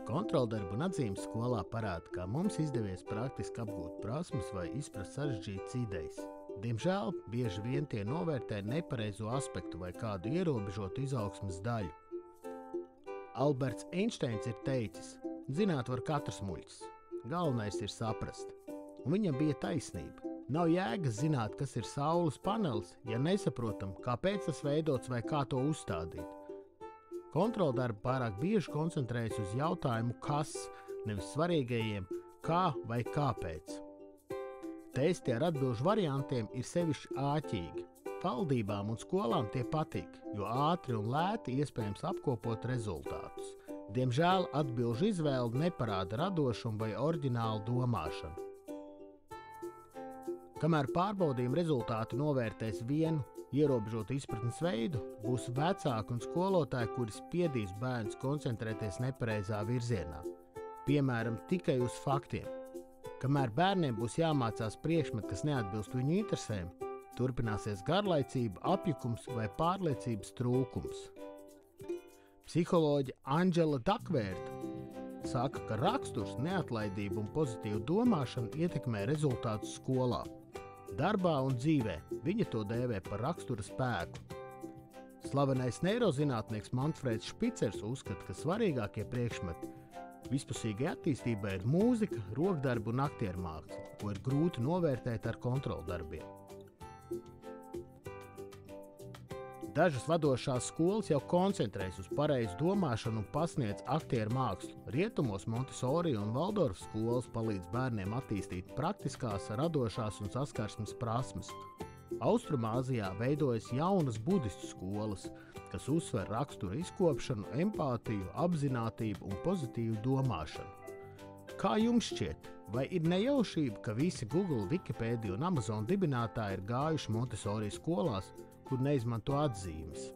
Kontroldarbu un atzīmes skolā parāda, kā mums izdevies praktiski apgūt prasmes vai izprast sarežģītas idejas. Diemžēl bieži vien tie novērtē nepareizo aspektu vai kādu ierobežotu izaugsmes daļu. Alberts Einsteins ir teicis: zināt var katrs muļķis, galvenais ir saprast. Un viņam bija taisnība. Nav jēgas zināt, kas ir saules panelis, ja nesaprotam, kāpēc tas veidots vai kā to uzstādīt. Kontroldarbi pārāk bieži koncentrējas uz jautājumu kas, nevis svarīgajiem kā vai kāpēc. Testi ar atbilžu variantiem ir sevišķi āķīgi. Valdībām un skolām tie patīk, jo ātri un lēti iespējams apkopot rezultātus. Diemžēl atbilžu izvēle neparāda radošumu vai oriģinālu domāšanu. Kamēr pārbaudījuma rezultāti novērtēs vienu ierobežotu izpratnes veidu, būs vecāki un skolotāji, kuri spiedīs bērnus koncentrēties nepareizā virzienā. Piemēram, tikai uz faktiem. Kamēr bērniem būs jāmācās priekšmeti, kas neatbilst viņu interesēm, turpināsies garlaicība, apjukums vai pārliecības trūkums. Psiholoģe Anģela Dakvērta saka, ka raksturs, neatlaidība un pozitīva domāšana ietekmē rezultātus skolā. Darbā un dzīvē viņa to dēvē par rakstura spēku. Slavenais neirozinātnieks Manfreds Špicers uzskata, ka svarīgākie priekšmeti vispusīgai attīstībai ir mūzika, rokdarbi un aktiermāksla, ko ir grūti novērtēt ar kontroldarbiem. Dažas vadošās skolas jau koncentrējas uz pareizu domāšanu un pasniedz aktieru mākslu. Rietumos Montessori un Valdorfas skolas palīdz bērniem attīstīt praktiskās, radošās un saskarsmes prasmes. Austrumāzijā veidojas jaunas budistu skolas, kas uzsver rakstura izkopšanu, empātiju, apzinātību un pozitīvu domāšanu. Kā jums šķiet, vai ir nejaušība, ka visi Google, Wikipedia un Amazon dibinātāji ir gājuši Montessori skolās, kur neizmanto atzīmes?